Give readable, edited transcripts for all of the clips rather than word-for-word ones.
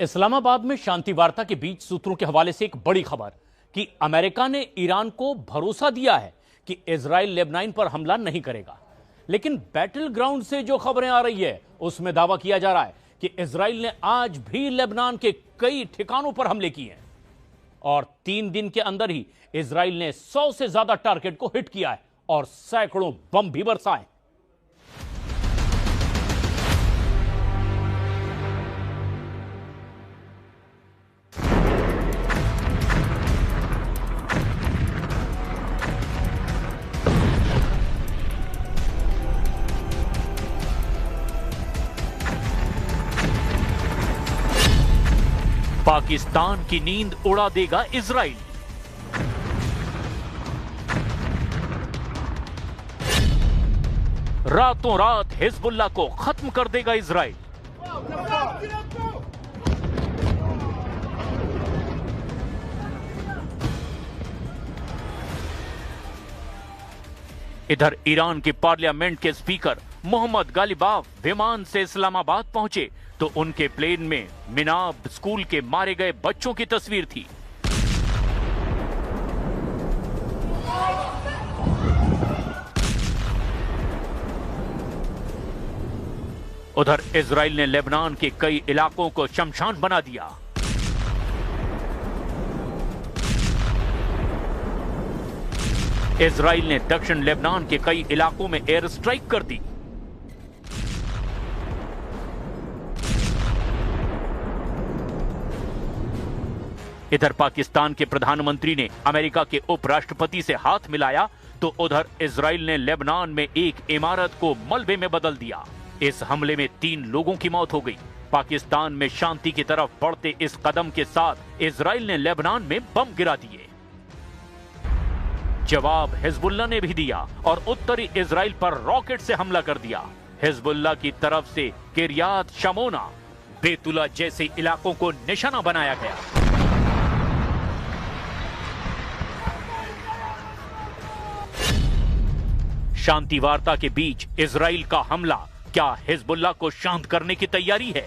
इस्लामाबाद में शांति वार्ता के बीच सूत्रों के हवाले से एक बड़ी खबर कि अमेरिका ने ईरान को भरोसा दिया है कि इजराइल लेबनान पर हमला नहीं करेगा। लेकिन बैटल ग्राउंड से जो खबरें आ रही है उसमें दावा किया जा रहा है कि इजराइल ने आज भी लेबनान के कई ठिकानों पर हमले किए हैं और 3 दिन के अंदर ही इजराइल ने 100 से ज्यादा टारगेट को हिट किया है और सैकड़ों बम भी बरसाए। पाकिस्तान की नींद उड़ा देगा इजराइल। रातों रात हिजबुल्लाह को खत्म कर देगा इजराइल। इधर ईरान के पार्लियामेंट के स्पीकर मोहम्मद गालिबाफ विमान से इस्लामाबाद पहुंचे तो उनके प्लेन में मिनाब स्कूल के मारे गए बच्चों की तस्वीर थी। उधर इजराइल ने लेबनान के कई इलाकों को शमशान बना दिया। इजराइल ने दक्षिण लेबनान के कई इलाकों में एयर स्ट्राइक कर दी। इधर पाकिस्तान के प्रधानमंत्री ने अमेरिका के उपराष्ट्रपति से हाथ मिलाया तो उधर इजराइल ने लेबनान में एक इमारत को मलबे में बदल दिया। इस हमले में 3 लोगों की मौत हो गई। पाकिस्तान में शांति की तरफ बढ़ते इस कदम के साथ इजराइल ने लेबनान में बम गिरा दिए। जवाब हिजबुल्लाह ने भी दिया और उत्तरी इजराइल पर रॉकेट से हमला कर दिया। हिजबुल्लाह की तरफ से किरियात शमोना, बेतुला जैसे इलाकों को निशाना बनाया गया। शांति वार्ता के बीच इजराइल का हमला क्या हिजबुल्लाह को शांत करने की तैयारी है?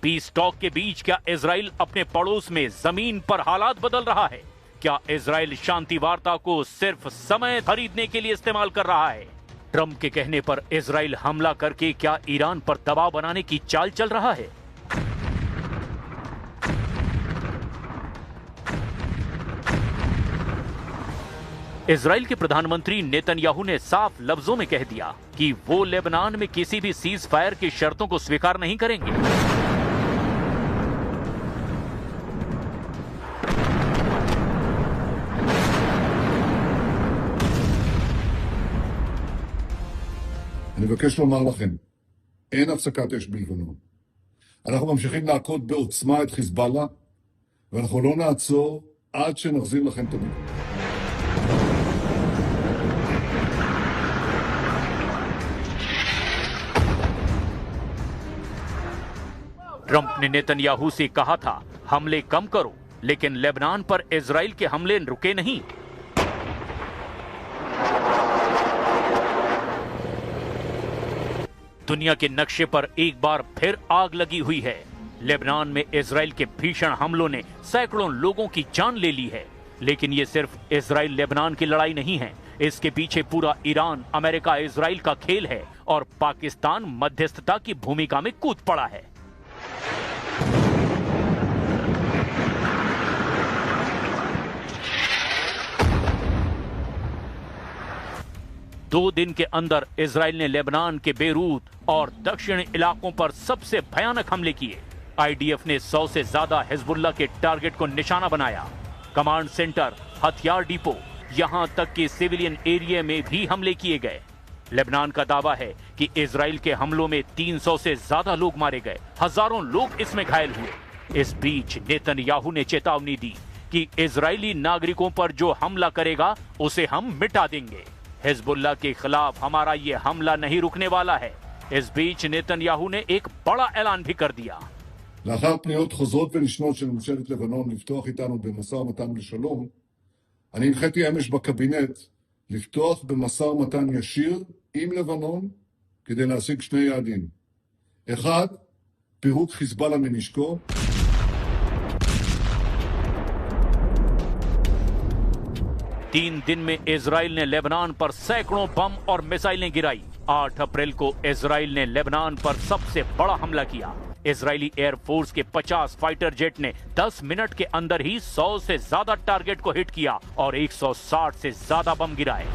पीस टॉक के बीच क्या इजराइल अपने पड़ोस में जमीन पर हालात बदल रहा है? क्या इजराइल शांति वार्ता को सिर्फ समय खरीदने के लिए इस्तेमाल कर रहा है? ट्रंप के कहने पर इजराइल हमला करके क्या ईरान पर दबाव बनाने की चाल चल रहा है? इजराइल के प्रधानमंत्री नेतन्याहू ने साफ लफ्जों में कह दिया कि वो लेबनान में किसी भी सीज फायर की शर्तों को स्वीकार नहीं करेंगे। אני מבקש לומר לכם, אין הפסקת אש בלבנון. אנחנו ממשיכים להכות בעוצמה את חיזבאללה, ואנחנו לא נעצור עד שנחזיר לכם את הביטחון. ट्रंप ने नेतन्याहू से कहा था हमले कम करो, लेकिन लेबनान पर इजराइल के हमले रुके नहीं। दुनिया के नक्शे पर एक बार फिर आग लगी हुई है। लेबनान में इजराइल के भीषण हमलों ने सैकड़ों लोगों की जान ले ली है। लेकिन ये सिर्फ इजराइल लेबनान की लड़ाई नहीं है, इसके पीछे पूरा ईरान, अमेरिका, इजराइल का खेल है और पाकिस्तान मध्यस्थता की भूमिका में कूद पड़ा है। दो दिन के अंदर इजराइल ने लेबनान के बेरूत और दक्षिणी इलाकों पर सबसे भयानक हमले किए। आईडीएफ ने 100 से ज्यादा हिजबुल्लाह के टारगेट को निशाना बनाया। कमांड सेंटर, हथियार डिपो, यहां तक कि सिविलियन एरिया में भी हमले किए गए। लेबनान का दावा है कि इजराइल के हमलों में 300 से ज्यादा लोग मारे गए, हजारों लोग इसमें घायल हुए। इस बीच नेतन्याहू ने चेतावनी दी कि इजरायली नागरिकों पर जो हमला करेगा उसे हम मिटा देंगे। हिजबुल्लाह के खिलाफ हमारा ये हमला नहीं रुकने वाला है। इस बीच नेतन्याहू ने एक बड़ा ऐलान भी कर दिया। לאחר פניות חוזרות ונשנות של ממשלת לבנון לפתוח איתנו במשא ומתן לשלום, אני הנחיתי אמש בקבינט לפתוח במשא ומתן ישיר עם לבנון כדי להשיג 2 יעדים. 1, פירוק חיזבאללה מנשקו, 3 दिन में इजराइल ने लेबनान पर सैकड़ों बम और मिसाइलें गिराई। 8 अप्रैल को इजराइल ने लेबनान पर सबसे बड़ा हमला किया। इजरायली एयरफोर्स के 50 फाइटर जेट ने 10 मिनट के अंदर ही 100 से ज्यादा टारगेट को हिट किया और 160 से ज्यादा बम गिराए।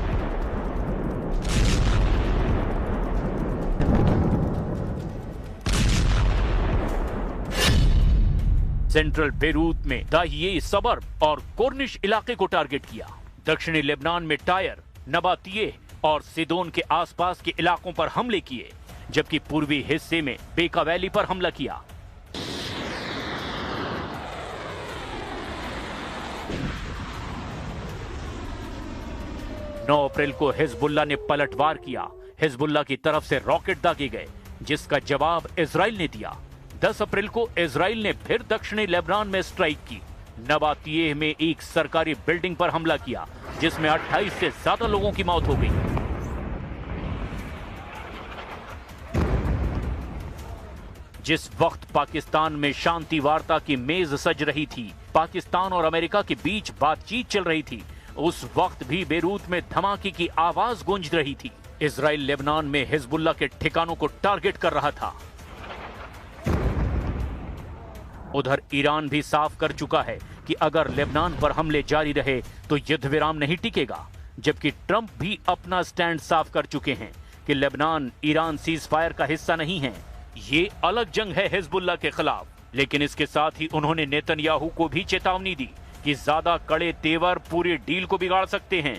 सेंट्रल बेरूत में दाहिए सबर्ब और कोर्निश इलाके को टारगेट किया। दक्षिणी लेबनान में टायर, नबातिये और सिदोन के आसपास के इलाकों पर हमले किए, जबकि पूर्वी हिस्से में बेका वैली पर हमला किया। नौ अप्रैल को हिजबुल्लाह ने पलटवार किया। हिजबुल्लाह की तरफ से रॉकेट दागे गए, जिसका जवाब इजराइल ने दिया। 10 अप्रैल को इजराइल ने फिर दक्षिणी लेबनान में स्ट्राइक की। नबातिये में एक सरकारी बिल्डिंग पर हमला किया, जिसमें 28 से ज्यादा लोगों की मौत हो गई। जिस वक्त पाकिस्तान में शांति वार्ता की मेज सज रही थी, पाकिस्तान और अमेरिका के बीच बातचीत चल रही थी, उस वक्त भी बेरूत में धमाके की आवाज गूंज रही थी। इजराइल लेबनान में हिजबुल्लाह के ठिकानों को टारगेट कर रहा था। उधर ईरान भी साफ कर चुका है कि अगर लेबनान पर हमले जारी रहे तो युद्ध विराम नहीं टिकेगा, जबकि ट्रंप भी अपना स्टैंड साफ कर चुके हैं कि लेबनान ईरान सीज फायर का हिस्सा नहीं है। ये अलग जंग है हिजबुल्लाह के खिलाफ। लेकिन इसके साथ ही उन्होंने नेतन्याहू को भी चेतावनी दी कि ज्यादा कड़े तेवर पूरे डील को बिगाड़ सकते हैं।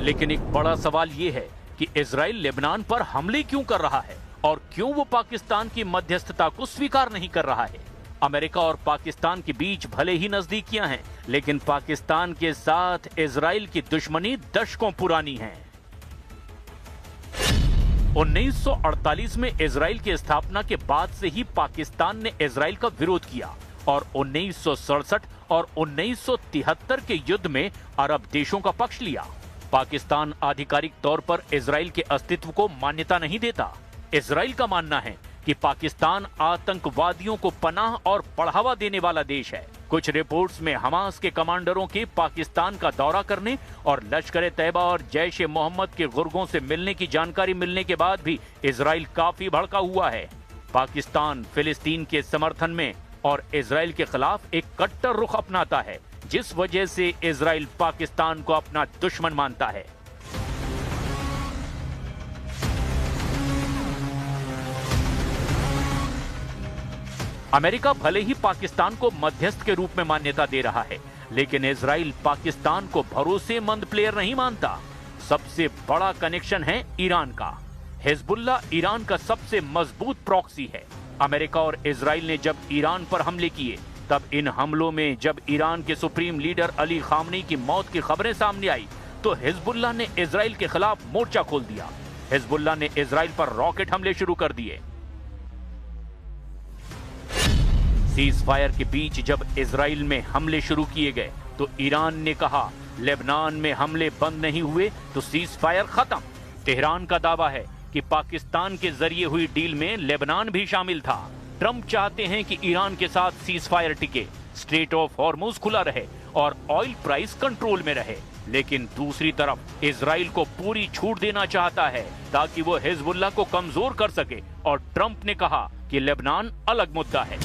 लेकिन एक बड़ा सवाल यह है कि इजराइल लेबनान पर हमले क्यों कर रहा है और क्यों वो पाकिस्तान की मध्यस्थता को स्वीकार नहीं कर रहा है। अमेरिका और पाकिस्तान के बीच भले ही नजदीकियां हैं, लेकिन पाकिस्तान के साथ इजराइल की दुश्मनी दशकों पुरानी है। 1948 में इजराइल की स्थापना के बाद से ही पाकिस्तान ने इजराइल का विरोध किया और 1967 और 1973 के युद्ध में अरब देशों का पक्ष लिया। पाकिस्तान आधिकारिक तौर पर इजराइल के अस्तित्व को मान्यता नहीं देता। इजराइल का मानना है कि पाकिस्तान आतंकवादियों को पनाह और बढ़ावा देने वाला देश है। कुछ रिपोर्ट्स में हमास के कमांडरों के पाकिस्तान का दौरा करने और लश्कर तैयबा और जैश ए मोहम्मद के गुर्गों से मिलने की जानकारी मिलने के बाद भी इजराइल काफी भड़का हुआ है। पाकिस्तान फिलिस्तीन के समर्थन में और इजराइल के खिलाफ एक कट्टर रुख अपनाता है, जिस वजह से इजराइल पाकिस्तान को अपना दुश्मन मानता है। अमेरिका भले ही पाकिस्तान को मध्यस्थ के रूप में मान्यता दे रहा है, लेकिन इजराइल पाकिस्तान को भरोसेमंद प्लेयर नहीं मानता। सबसे बड़ा कनेक्शन है ईरान का। हिजबुल्लाह ईरान का सबसे मजबूत प्रॉक्सी है। अमेरिका और इजराइल ने जब ईरान पर हमले किए, तब इन हमलों में जब ईरान के सुप्रीम लीडर अली खामनी की मौत की खबरें सामने आई, तो हिजबुल्लाह ने इजराइल के खिलाफ मोर्चा खोल दिया। हिजबुल्लाह ने इजराइल पर रॉकेट हमले शुरू कर दिए। सीज फायर के बीच जब इजराइल में हमले शुरू किए गए, तो ईरान ने कहा लेबनान में हमले बंद नहीं हुए तो सीज फायर खत्म। तेहरान का दावा है कि पाकिस्तान के जरिए हुई डील में लेबनान भी शामिल था। ट्रंप चाहते हैं कि ईरान के साथ सीज फायर टिके, स्ट्रेट ऑफ हॉर्मुज खुला रहे और ऑयल प्राइस कंट्रोल में रहे। लेकिन दूसरी तरफ इजराइल को पूरी छूट देना चाहता है ताकि वो हिजबुल्लाह को कमजोर कर सके, और ट्रंप ने कहा कि लेबनान अलग मुद्दा है।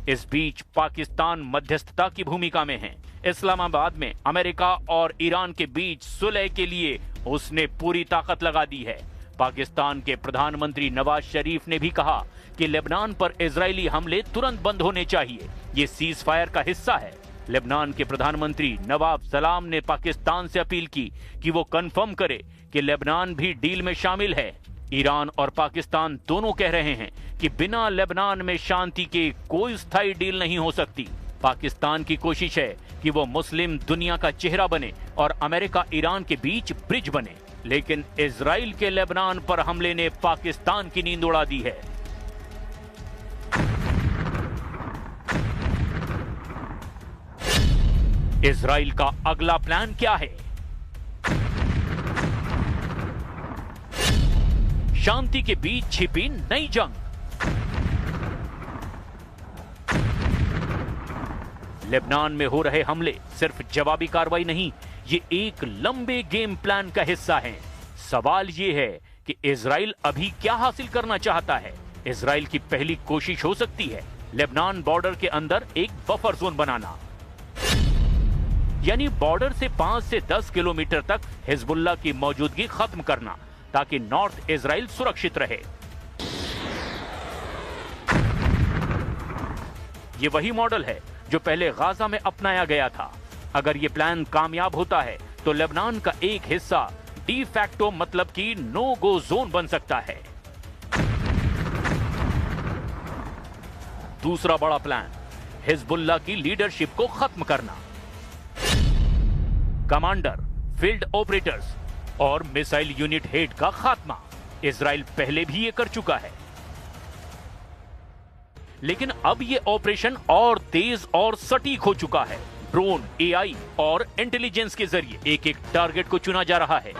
इस बीच पाकिस्तान मध्यस्थता की भूमिका में है। इस्लामाबाद में अमेरिका और ईरान के बीच सुलह के लिए उसने पूरी ताकत लगा दी है। पाकिस्तान के प्रधानमंत्री नवाज शरीफ ने भी कहा कि लेबनान पर इजरायली हमले तुरंत बंद होने चाहिए, ये सीज फायर का हिस्सा है। लेबनान के प्रधानमंत्री नवाब सलाम ने पाकिस्तान से अपील की कि वो कंफर्म करे कि लेबनान भी डील में शामिल है। ईरान और पाकिस्तान दोनों कह रहे हैं कि बिना लेबनान में शांति के कोई स्थायी डील नहीं हो सकती। पाकिस्तान की कोशिश है कि वो मुस्लिम दुनिया का चेहरा बने और अमेरिका ईरान के बीच ब्रिज बने, लेकिन इजराइल के लेबनान पर हमले ने पाकिस्तान की नींद उड़ा दी है। इजराइल का अगला प्लान क्या है? शांति के बीच छिपी नई जंग। लेबनान में हो रहे हमले सिर्फ जवाबी कार्रवाई नहीं, ये एक लंबे गेम प्लान का हिस्सा है। सवाल ये है कि इजराइल अभी क्या हासिल करना चाहता है। इजराइल की पहली कोशिश हो सकती है लेबनान बॉर्डर के अंदर एक बफर जोन बनाना, यानी बॉर्डर से 5 से 10 किलोमीटर तक हिजबुल्लाह की मौजूदगी खत्म करना, ताकि नॉर्थ इजराइल सुरक्षित रहे। ये वही मॉडल है जो पहले गाजा में अपनाया गया था। अगर ये प्लान कामयाब होता है तो लेबनान का एक हिस्सा डी फैक्टो मतलब कि नो गो जोन बन सकता है। दूसरा बड़ा प्लान, हिजबुल्लाह की लीडरशिप को खत्म करना। कमांडर, फील्ड ऑपरेटर्स और मिसाइल यूनिट हेड का खात्मा। इजराइल पहले भी ये कर चुका है, लेकिन अब ये ऑपरेशन और तेज और सटीक हो चुका है। ड्रोन, एआई और इंटेलिजेंस के जरिए एक एक टारगेट को चुना जा रहा है।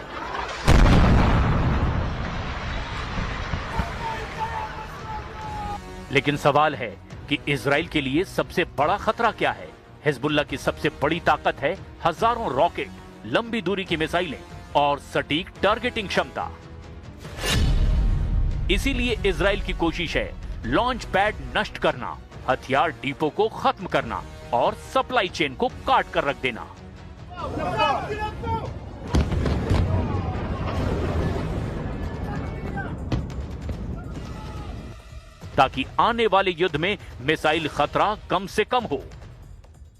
लेकिन सवाल है कि इजराइल के लिए सबसे बड़ा खतरा क्या है? हिजबुल्लाह की सबसे बड़ी ताकत है हजारों रॉकेट, लंबी दूरी की मिसाइलें और सटीक टारगेटिंग क्षमता। इसीलिए इजराइल की कोशिश है लॉन्च पैड नष्ट करना, हथियार डिपो को खत्म करना और सप्लाई चेन को काट कर रख देना। ताकि आने वाले युद्ध में मिसाइल खतरा कम से कम हो।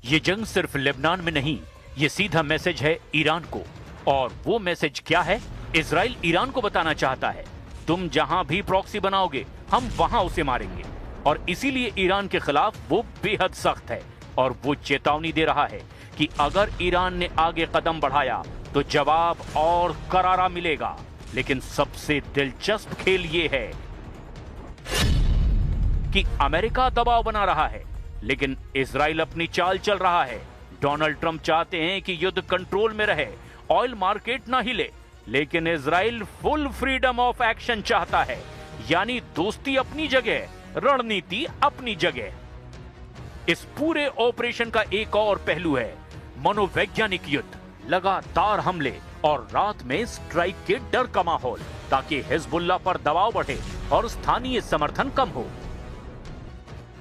यह जंग सिर्फ लेबनान में नहीं, यह सीधा मैसेज है ईरान को। और वो मैसेज क्या है? इजराइल ईरान को बताना चाहता है, तुम जहां भी प्रॉक्सी बनाओगे हम वहां उसे मारेंगे। और इसीलिए ईरान के खिलाफ वो बेहद सख्त है और वो चेतावनी दे रहा है कि अगर ईरान ने आगे कदम बढ़ाया तो जवाब और करारा मिलेगा। लेकिन सबसे दिलचस्प खेल ये है कि अमेरिका दबाव बना रहा है, लेकिन इजराइल अपनी चाल चल रहा है। डोनाल्ड ट्रंप चाहते हैं कि युद्ध कंट्रोल में रहे, ऑयल मार्केट ना हिले, लेकिन Israel full freedom of action चाहता है, यानी दोस्ती अपनी जगह, रणनीति अपनी जगह। इस पूरे ऑपरेशन का एक और पहलू है मनोवैज्ञानिक युद्ध, लगातार हमले और रात में स्ट्राइक के डर का माहौल, ताकि हिजबुल्लाह पर दबाव बढ़े और स्थानीय समर्थन कम हो।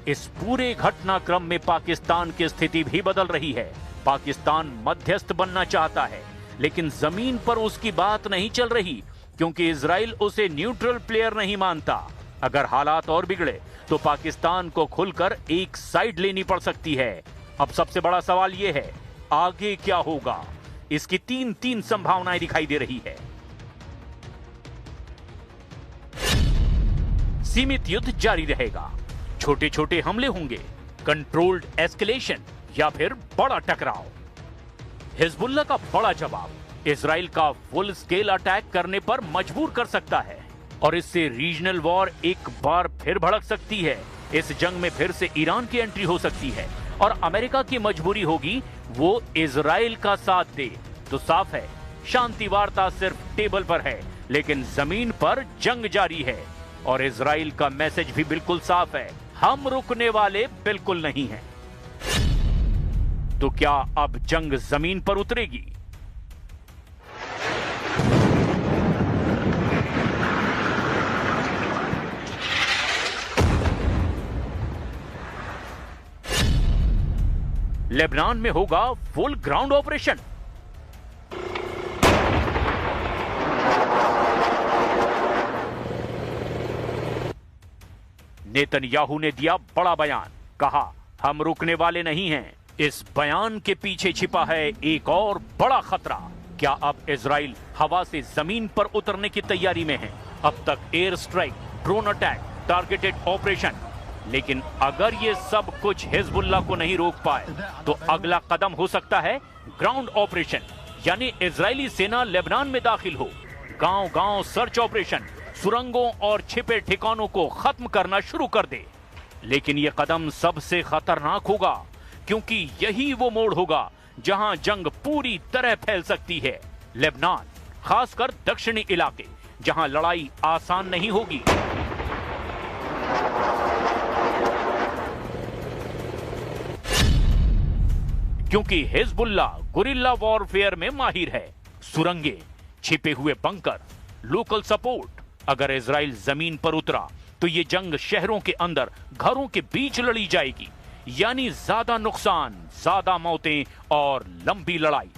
इस पूरे घटनाक्रम में पाकिस्तान की स्थिति भी बदल रही है। पाकिस्तान मध्यस्थ बनना चाहता है, लेकिन जमीन पर उसकी बात नहीं चल रही, क्योंकि इजराइल उसे न्यूट्रल प्लेयर नहीं मानता। अगर हालात और बिगड़े तो पाकिस्तान को खुलकर एक साइड लेनी पड़ सकती है। अब सबसे बड़ा सवाल यह है, आगे क्या होगा? इसकी तीन संभावनाएं दिखाई दे रही है। सीमित युद्ध जारी रहेगा, छोटे छोटे हमले होंगे, कंट्रोल्ड एस्केलेशन या फिर बड़ा टकराव। हिजबुल्लाह का बड़ा जवाब इजराइल का फुल स्केल अटैक करने पर मजबूर कर सकता है और इससे रीजनल वॉर एक बार फिर भड़क सकती है। इस जंग में फिर से ईरान की एंट्री हो सकती है और अमेरिका की मजबूरी होगी वो इजराइल का साथ दे। तो साफ है, शांति वार्ता सिर्फ टेबल पर है, लेकिन जमीन पर जंग जारी है। और इजराइल का मैसेज भी बिल्कुल साफ है, हम रुकने वाले बिल्कुल नहीं हैं। तो क्या अब जंग जमीन पर उतरेगी? लेबनान में होगा फुल ग्राउंड ऑपरेशन। नेतन्याहू ने दिया बड़ा बयान, कहा हम रुकने वाले नहीं हैं। इस बयान के पीछे छिपा है एक और बड़ा खतरा। क्या अब इजराइल हवा से जमीन पर उतरने की तैयारी में है? अब तक air strike, drone attack, targeted operation, लेकिन अगर ये सब कुछ हिजबुल्लाह को नहीं रोक पाए तो अगला कदम हो सकता है ग्राउंड ऑपरेशन, यानी इजरायली सेना लेबनान में दाखिल हो गांव-गांव सर्च ऑपरेशन, सुरंगों और छिपे ठिकानों को खत्म करना शुरू कर दे। लेकिन यह कदम सबसे खतरनाक होगा, क्योंकि यही वो मोड़ होगा जहां जंग पूरी तरह फैल सकती है। लेबनान, खासकर दक्षिणी इलाके, जहां लड़ाई आसान नहीं होगी। क्योंकि हिजबुल्ला गुरिल्ला वॉरफेयर में माहिर है। सुरंगे, छिपे हुए बंकर, लोकल सपोर्ट। अगर इजराइल जमीन पर उतरा तो ये जंग शहरों के अंदर, घरों के बीच लड़ी जाएगी, यानी ज्यादा नुकसान, ज्यादा मौतें और लंबी लड़ाई।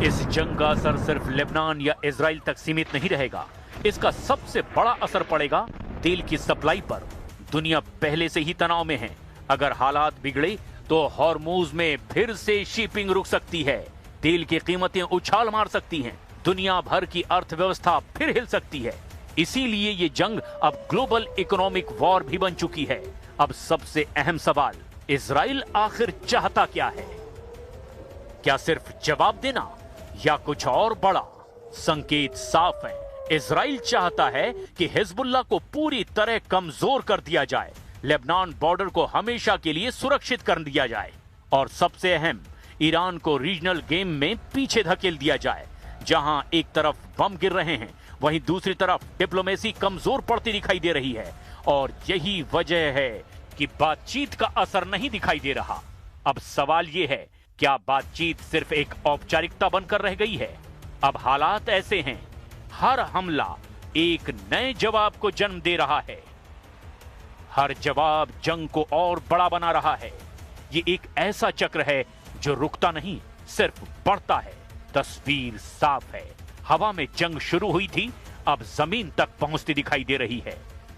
इस जंग का असर सिर्फ लेबनान या इजराइल तक सीमित नहीं रहेगा। इसका सबसे बड़ा असर पड़ेगा तेल की सप्लाई पर। दुनिया पहले से ही तनाव में है। अगर हालात बिगड़े तो हॉर्मुज में फिर से शिपिंग रुक सकती है, तेल की कीमतें उछाल मार सकती हैं, दुनिया भर की अर्थव्यवस्था फिर हिल सकती है। इसीलिए ये जंग अब ग्लोबल इकोनॉमिक वॉर भी बन चुकी है। अब सबसे अहम सवाल, इजराइल आखिर चाहता क्या है? क्या सिर्फ जवाब देना या कुछ और बड़ा? संकेत साफ है। इजराइल चाहता है कि हिजबुल्लाह को पूरी तरह कमजोर कर दिया जाए, लेबनान बॉर्डर को हमेशा के लिए सुरक्षित कर दिया जाए, और सबसे अहम, ईरान को रीजनल गेम में पीछे धकेल दिया जाए। जहां एक तरफ बम गिर रहे हैं, वहीं दूसरी तरफ डिप्लोमेसी कमजोर पड़ती दिखाई दे रही है। और यही वजह है कि बातचीत का असर नहीं दिखाई दे रहा। अब सवाल यह है, क्या बातचीत सिर्फ एक औपचारिकता बनकर रह गई है? अब हालात ऐसे हैं, हर हमला एक नए जवाब को जन्म दे रहा है। हर जवाब जंग को और बड़ा बना रहा है। ये एक ऐसा चक्र है जो रुकता नहीं, सिर्फ बढ़ता है। तस्वीर साफ है। हवा में जंग शुरू हुई थी, अब जमीन तक पहुंचती दिखाई दे रही है।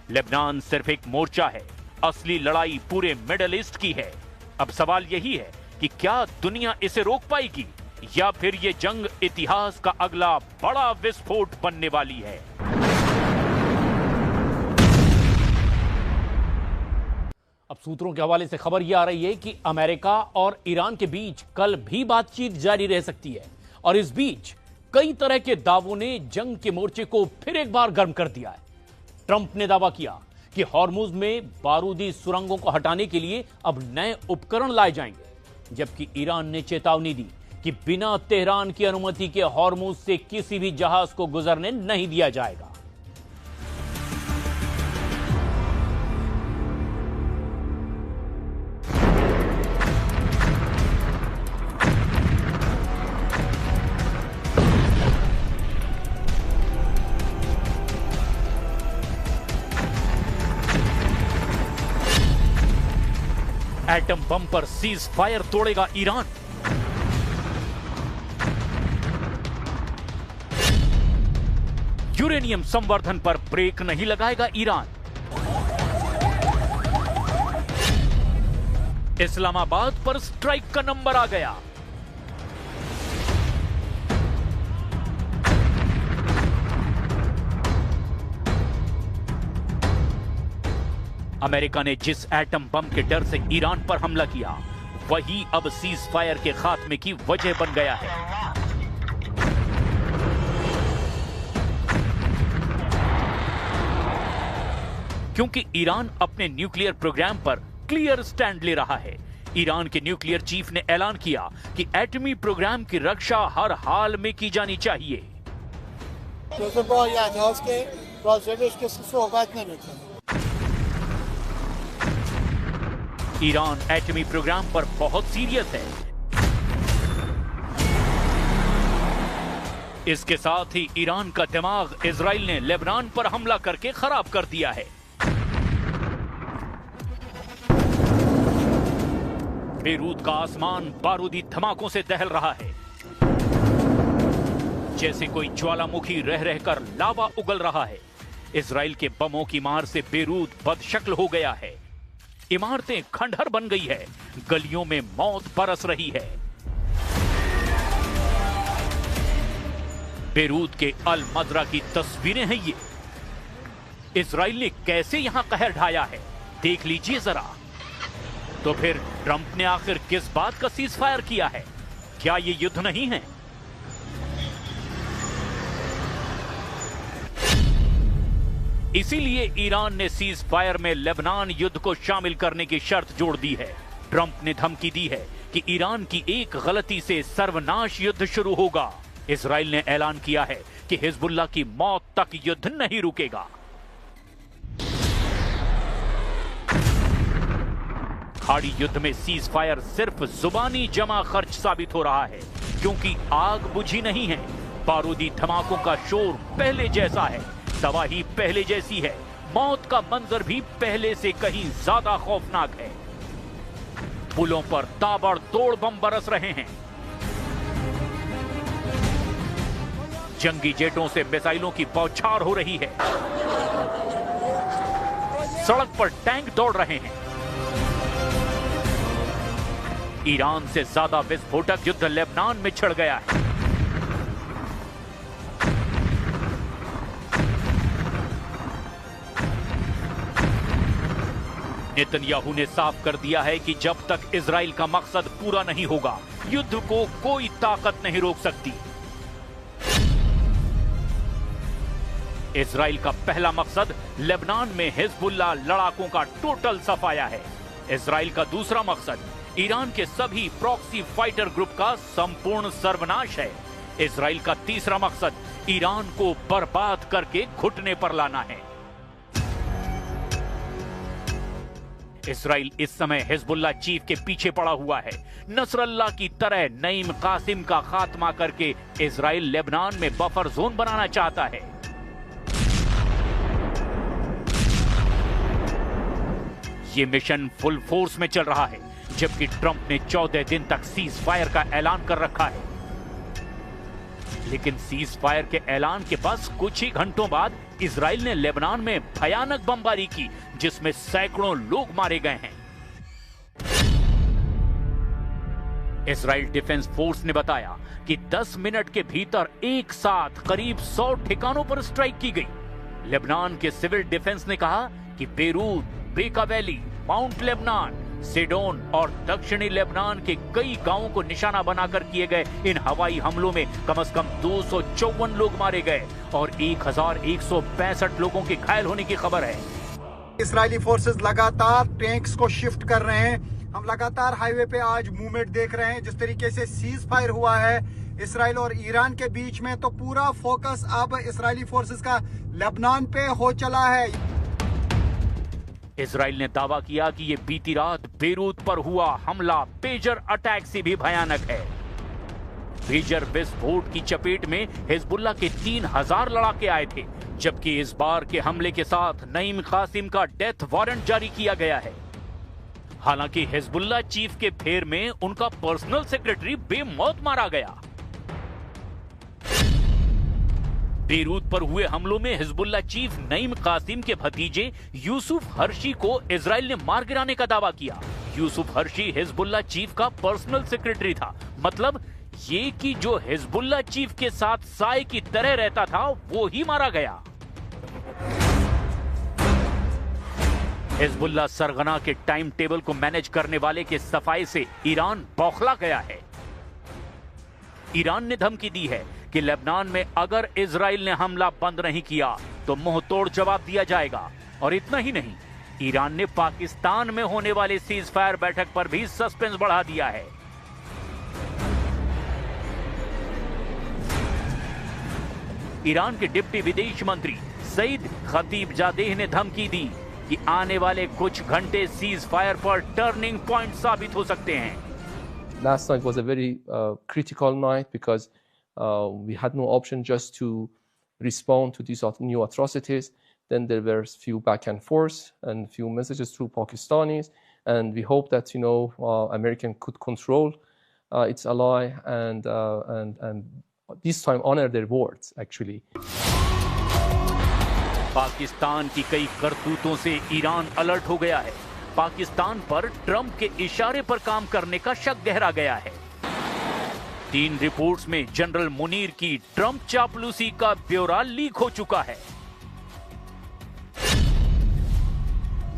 लेबनान सिर्फ एक मोर्चा है, असली लड़ाई पूरे मिडिल ईस्ट की है। अब सवाल यही है कि क्या दुनिया इसे रोक पाएगी, या फिर ये जंग इतिहास का अगला बड़ा विस्फोट बनने वाली है। अब सूत्रों के हवाले से खबर यह आ रही है कि अमेरिका और ईरान के बीच कल भी बातचीत जारी रह सकती है, और इस बीच कई तरह के दावों ने जंग के मोर्चे को फिर एक बार गर्म कर दिया है। ट्रंप ने दावा किया कि हॉर्मुज में बारूदी सुरंगों को हटाने के लिए अब नए उपकरण लाए जाएंगे, जबकि ईरान ने चेतावनी दी कि बिना तेहरान की अनुमति के हॉर्मुज से किसी भी जहाज को गुजरने नहीं दिया जाएगा। एटम बम पर सीज फायर तोड़ेगा ईरान। यूरेनियम संवर्धन पर ब्रेक नहीं लगाएगा ईरान। इस्लामाबाद पर स्ट्राइक का नंबर आ गया। अमेरिका ने जिस एटम बम के डर से ईरान पर हमला किया, वही अब सीज फायर के खात्मे की वजह बन गया है। क्योंकि ईरान अपने न्यूक्लियर प्रोग्राम पर क्लियर स्टैंड ले रहा है। ईरान के न्यूक्लियर चीफ ने ऐलान किया कि एटमी प्रोग्राम की रक्षा हर हाल में की जानी चाहिए। ईरान एटमी प्रोग्राम पर बहुत सीरियस है। इसके साथ ही ईरान का दिमाग इजराइल ने लेबनान पर हमला करके खराब कर दिया है। बेरूत का आसमान बारूदी धमाकों से दहल रहा है, जैसे कोई ज्वालामुखी रह रहकर लावा उगल रहा है। इजराइल के बमों की मार से बेरूत बदशक्ल हो गया है। इमारतें खंडहर बन गई है, गलियों में मौत बरस रही है। बेरूत के अल मजरा की तस्वीरें हैं ये। इजराइल ने कैसे यहां कहर ढाया है, देख लीजिए जरा। तो फिर ट्रंप ने आखिर किस बात का सीज फायर किया है? क्या ये युद्ध नहीं है? इसीलिए ईरान ने सीज फायर में लेबनान युद्ध को शामिल करने की शर्त जोड़ दी है। ट्रंप ने धमकी दी है कि ईरान की एक गलती से सर्वनाश युद्ध शुरू होगा। इजराइल ने ऐलान किया है कि हिजबुल्लाह की मौत तक युद्ध नहीं रुकेगा। खाड़ी युद्ध में सीज फायर सिर्फ जुबानी जमा खर्च साबित हो रहा है, क्योंकि आग बुझी नहीं है। बारूदी धमाकों का शोर पहले जैसा है, तबाही पहले जैसी है, मौत का मंजर भी पहले से कहीं ज्यादा खौफनाक है। पुलों पर ताबड़तोड़ बम बरस रहे हैं, जंगी जेटों से मिसाइलों की बौछार हो रही है, सड़क पर टैंक दौड़ रहे हैं। ईरान से ज्यादा विस्फोटक युद्ध लेबनान में छिड़ गया है। नेतन्याहू ने साफ कर दिया है कि जब तक इजराइल का मकसद पूरा नहीं होगा, युद्ध को कोई ताकत नहीं रोक सकती। इजराइल का पहला मकसद लेबनान में हिजबुल्लाह लड़ाकों का टोटल सफाया है। इजराइल का दूसरा मकसद ईरान के सभी प्रॉक्सी फाइटर ग्रुप का संपूर्ण सर्वनाश है। इजराइल का तीसरा मकसद ईरान को बर्बाद करके घुटने पर लाना है। इजराइल इस समय हिजबुल्लाह चीफ के पीछे पड़ा हुआ है। नसरल्लाह की तरह नईम कासिम का खात्मा करके इजराइल लेबनान में बफर जोन बनाना चाहता है। ये मिशन फुल फोर्स में चल रहा है, जबकि ट्रंप ने 14 दिन तक सीज फायर का ऐलान कर रखा है। लेकिन सीज फायर के ऐलान के पास कुछ ही घंटों बाद इजराइल ने लेबनान में भयानक बमबारी की, जिसमें सैकड़ों लोग मारे गए हैं। इजराइल डिफेंस फोर्स ने बताया कि 10 मिनट के भीतर एक साथ करीब 100 ठिकानों पर स्ट्राइक की गई। लेबनान के सिविल डिफेंस ने कहा कि बेरूत, बेका वैली, माउंट लेबनान, सिडोन और दक्षिणी लेबनान के कई गांवों को निशाना बनाकर किए गए इन हवाई हमलों में कम से कम 254 लोग मारे गए और 1165 लोगों के घायल होने की खबर है। इजरायली फोर्सेस लगातार टैंक्स को शिफ्ट कर रहे हैं। हम लगातार हाईवे पे आज मूवमेंट देख रहे हैं। जिस तरीके से सीज फायर हुआ है इसराइल और ईरान के बीच में, तो पूरा फोकस अब इजरायली फोर्सेस का लेबनान पे हो चला है। इजराइल ने दावा किया कि यह बीती रात बेरूत पर हुआ हमला पेजर अटैक से भी भयानक है। पेजर विस्फोट की चपेट में हिजबुल्लाह के 3000 लड़ाके आए थे, जबकि इस बार के हमले के साथ नईम कासिम का डेथ वारंट जारी किया गया है। हालांकि हिजबुल्लाह चीफ के फेर में उनका पर्सनल सेक्रेटरी बेमौत मारा गया। बेरूत पर हुए हमलों में हिजबुल्लाह चीफ नईम कासिम के भतीजे यूसुफ हर्शी को इजराइल ने मार गिराने का दावा किया। यूसुफ हर्शी हिजबुल्लाह चीफ का पर्सनल सेक्रेटरी था, मतलब ये कि जो हिजबुल्लाह चीफ के साथ साए की तरह रहता था वो ही मारा गया। हिजबुल्लाह सरगना के टाइम टेबल को मैनेज करने वाले के सफाई से ईरान बौखला गया है। ईरान ने धमकी दी है कि लेबनान में अगर इजराइल ने हमला बंद नहीं किया तो मुंह तोड़ जवाब दिया जाएगा। और इतना ही नहीं, ईरान ने पाकिस्तान में होने वाली सीज फायर बैठक पर भी सस्पेंस बढ़ा दिया है। ईरान के डिप्टी विदेश मंत्री सईद खतीबजादेह ने धमकी दी कि आने वाले कुछ घंटे सीज फायर पर टर्निंग पॉइंट साबित हो सकते हैं। Last night was a very critical night because we had no option just to respond to these new atrocities. Then there were few back and forth and few messages through Pakistanis, and we hope that American could control its ally and this time honor their words actually. Pakistan की कई करतूतों से Iran alert हो गया है। पाकिस्तान पर Trump के इशारे पर काम करने का शक गहरा गया है। 3 रिपोर्ट्स में जनरल मुनीर की ट्रंप चापलूसी का ब्यौरा लीक हो चुका है।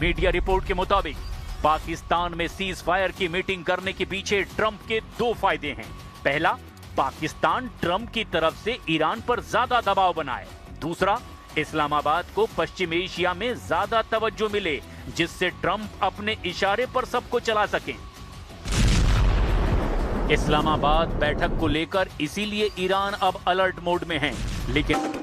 मीडिया रिपोर्ट के मुताबिक पाकिस्तान में सीज फायर की मीटिंग करने के पीछे ट्रंप के 2 फायदे हैं। पहला, पाकिस्तान ट्रंप की तरफ से ईरान पर ज्यादा दबाव बनाए। दूसरा, इस्लामाबाद को पश्चिम एशिया में ज्यादा तवज्जो मिले, जिससे ट्रंप अपने इशारे पर सबको चला सकें। इस्लामाबाद बैठक को लेकर इसीलिए ईरान अब अलर्ट मोड में है, लेकिन